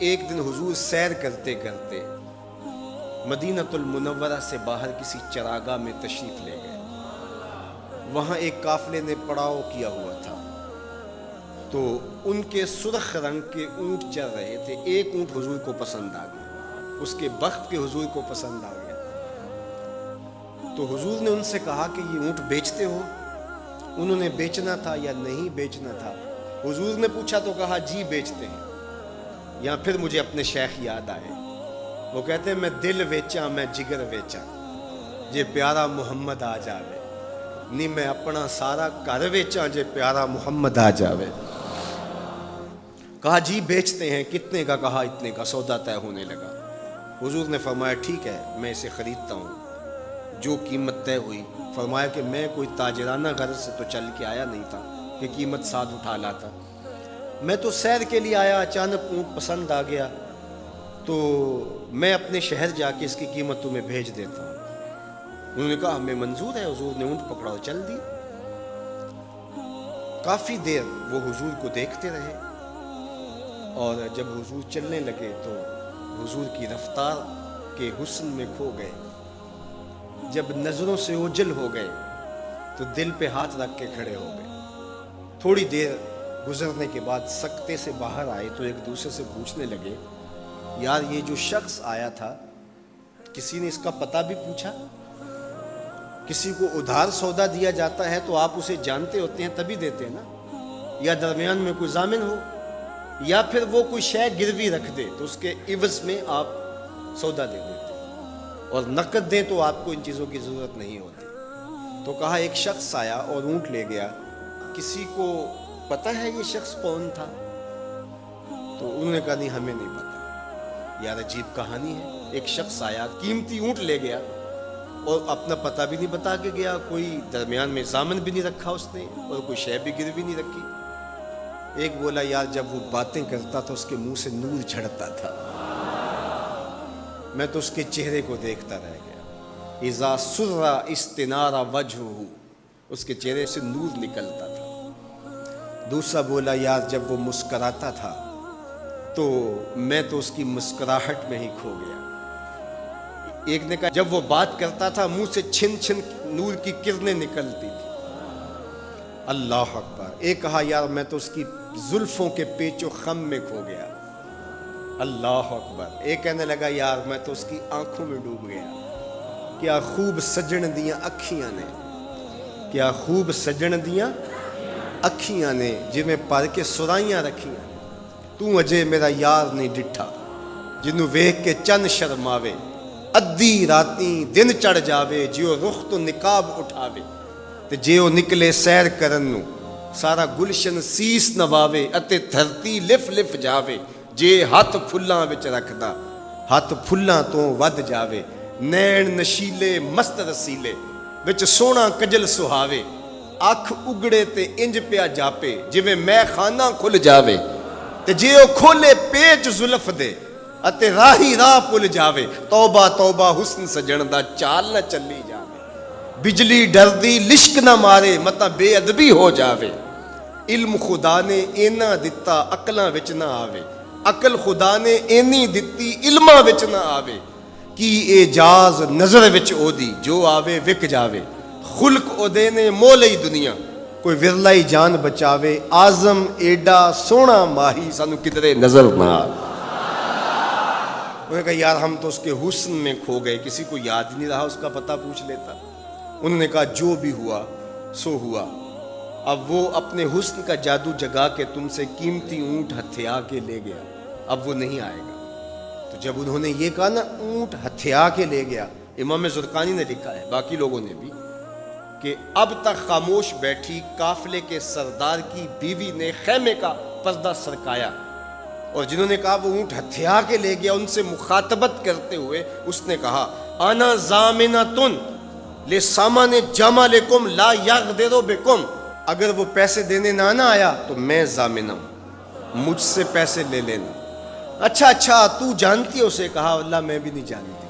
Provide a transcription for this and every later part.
ایک دن حضور سیر کرتے کرتے مدینۃ المنورہ سے باہر کسی چراگاہ میں تشریف لے گئے۔ وہاں ایک قافلے نے پڑاؤ کیا ہوا تھا، تو ان کے سرخ رنگ کے اونٹ چل رہے تھے۔ ایک اونٹ حضور کو پسند آ گیا، اس کے بخت کے حضور کو پسند آ گیا۔ تو حضور نے ان سے کہا کہ یہ اونٹ بیچتے ہو؟ انہوں نے بیچنا تھا یا نہیں بیچنا تھا؟ حضور نے پوچھا تو کہا جی بیچتے ہیں۔ یا پھر مجھے اپنے شیخ یاد آئے، وہ کہتے ہیں میں دل ویچا میں جگر ویچا جے پیارا محمد آ جاوے، نہیں میں اپنا سارا گھر ویچا جے پیارا محمد آ جاوے۔ کہا جی بیچتے ہیں، کتنے کا؟ کہا اتنے کا۔ سودا طے ہونے لگا۔ حضور نے فرمایا ٹھیک ہے میں اسے خریدتا ہوں۔ جو قیمت طے ہوئی، فرمایا کہ میں کوئی تاجرانہ غرض سے تو چل کے آیا نہیں تھا کہ قیمت ساتھ اٹھا لاتا، میں تو سیر کے لیے آیا، اچانک اونٹ پسند آ گیا تو میں اپنے شہر جا کے اس کی قیمت تمہیں بھیج دیتا ہوں۔ انہوں نے کہا ہمیں منظور ہے۔ حضور نے اونٹ پکڑا اور چل دی۔ کافی دیر وہ حضور کو دیکھتے رہے، اور جب حضور چلنے لگے تو حضور کی رفتار کے حسن میں کھو گئے۔ جب نظروں سے اوجھل ہو گئے تو دل پہ ہاتھ رکھ کے کھڑے ہو گئے۔ تھوڑی دیر گزرنے کے بعد سکتے سے باہر آئے تو ایک دوسرے سے پوچھنے لگے یار یہ جو شخص آیا تھا کسی نے اس کا پتہ بھی پوچھا؟ کسی کو ادھار سودا دیا جاتا ہے تو آپ اسے جانتے ہوتے ہیں تبھی دیتے ہیں نا، یا درمیان میں کوئی ضامن ہو، یا پھر وہ کوئی شے گروی رکھ دے تو اس کے عوض میں آپ سودا دے دیتے، اور نقد دیں تو آپ کو ان چیزوں کی ضرورت نہیں ہوتی۔ تو کہا ایک شخص آیا اور اونٹ لے گیا، کسی کو پتہ ہے یہ شخص کون تھا؟ تو انہوں نے کہا نہیں ہمیں نہیں پتہ۔ یار عجیب کہانی ہے، ایک شخص آیا قیمتی اونٹ لے گیا اور اپنا پتہ بھی نہیں بتا کے گیا، کوئی درمیان میں ضامن بھی نہیں رکھا اس نے، اور کوئی شے بھی گروی نہیں رکھی۔ ایک بولا یار جب وہ باتیں کرتا تھا اس کے منہ سے نور جھڑتا تھا، میں تو اس کے چہرے کو دیکھتا رہ گیا۔ اذا سر استنار وجہہ، اس کے چہرے سے نور نکلتا تھا۔ دوسرا بولا یار جب وہ مسکراتا تھا تو میں تو اس کی مسکراہٹ میں ہی کھو گیا۔ ایک نے کہا جب وہ بات کرتا تھا منہ سے چھن چھن نور کی کرنیں نکلتی تھی۔ اللہ اکبر۔ ایک کہا یار میں تو اس کی زلفوں کے پیچ و خم میں کھو گیا۔ اللہ اکبر۔ ایک کہنے لگا یار میں تو اس کی آنکھوں میں ڈوب گیا۔ کیا خوب سجن دیاں اکھیاں نے، کیا خوب سجن دیاں اکھیاں نے جویں پر کے سرائیاں رکھیاں، تو اجے میرا یار نہیں ڈٹھا جنوں ویکھ کے چن شرماوے، ادھی راتیں دن چڑھ جاوے جیو رخ تو نقاب اٹھاوے، تے جیو نکلے سیر کرن نو سارا گلشن سیس نواوے، اتے دھرتی لف لف جاوے جے ہاتھ پھلاں وچ رکھدا ہاتھ پھلاں تو ود جاوے، نین نشیلے مست رسیلے وچ سونا کجل سہاوے، اکھ اگڑے تے انج پیا جاپے جویں میں خانہ کھل جاوے، تے جے او کھولے پیچ زلف دے اتے راہی راہ پل جاوے، توبہ توبہ حسن سجن دا چال نہ چلی جاوے، بجلی ڈردی لشک نہ مارے متا بے ادبی ہو جاوے، علم خدا نے اینا دتا عقلاں وچ نہ آوے، عقل خدا نے اینی دتی علماں وچ نہ آوے، کی اعجاز نظر وچ او دی جو آوے وک جاوے، خلق او دے نے مولئی دنیا کوئی ورلائی جان بچاوے، آزم ایڈا سونا ماہی سانو کدرے نظر نہ آوے۔ انہوں نے کہا یار ہم تو اس کے حسن میں کھو گئے، کسی کو یاد نہیں رہا اس کا پتہ پوچھ لیتا۔ انہوں نے کہا جو بھی ہوا سو ہوا، اب وہ اپنے حسن کا جادو جگا کے تم سے قیمتی اونٹ ہتھیا کے لے گیا، اب وہ نہیں آئے گا۔ تو جب انہوں نے یہ کہا نا اونٹ ہتھیا کے لے گیا، امام زرقانی نے لکھا ہے باقی لوگوں نے بھی کہ اب تک خاموش بیٹھی قافلے کے سردار کی بیوی نے خیمے کا پردہ سرکایا، اور جنہوں نے کہا وہ اونٹ ہتھیا کے لے گیا ان سے مخاطبت کرتے ہوئے اس نے کہا انا ضامنۃ لسامان جمالکم لا یغدر بکم، اگر وہ پیسے دینے نہ آیا تو میں ضامن ہوں، مجھ سے پیسے لے لینا۔ اچھا تو جانتی ہے اسے؟ کہا اللہ میں بھی نہیں جانتی۔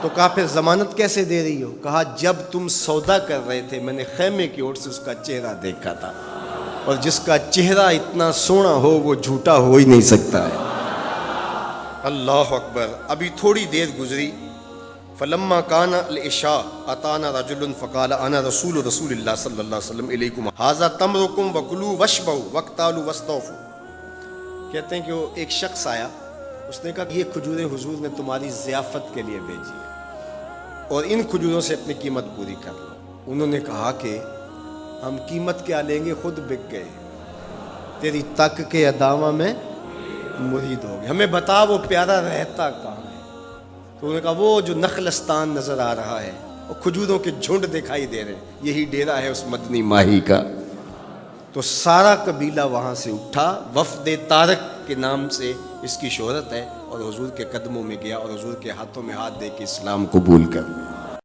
تو کہا پھر ضمانت کیسے دے رہی ہو؟ کہا جب تم سودا کر رہے تھے میں نے خیمے کی اوٹ سے اس کا چہرہ دیکھا تھا۔ اور جس کا چہرہ اتنا سونا ہو وہ جھوٹا ہو ہی نہیں سکتا ہے. اللہ اکبر. ابھی تھوڑی دیر گزری. فلما کان العشاء اتانا رجل فقال انا رسول اللہ صلی اللہ علیہ وسلم الیکم ھذا تمرکم وکلوا واشبعوا واقتالوا واستوفوا. کہتے ہیں کہ وہ ایک شخص آیا, اس نے کہا یہ کھجوریں حضور نے تمہاری ضیافت کے لیے بھیجی ہے اور ان کھجوروں سے اپنی قیمت پوری کر لو. انہوں نے کہا کہ ہم قیمت کیا لیں گے, خود بک گئے, تیری تک کے ادامہ میں مرید ہو گئے, ہمیں بتا وہ پیارا رہتا کہاں ہے. تو انہوں نے کہا وہ جو نخلستان نظر آ رہا ہے, وہ کھجوروں کے جھنڈ دکھائی دے رہے ہیں, یہی ڈیرا ہے اس مدنی ماہی کا. تو سارا قبیلہ وہاں سے اٹھا, وفد طارق کے نام سے اس کی شہرت ہے, اور حضور کے قدموں میں گیا اور حضور کے ہاتھوں میں ہاتھ دے کے اسلام قبول کر لیا.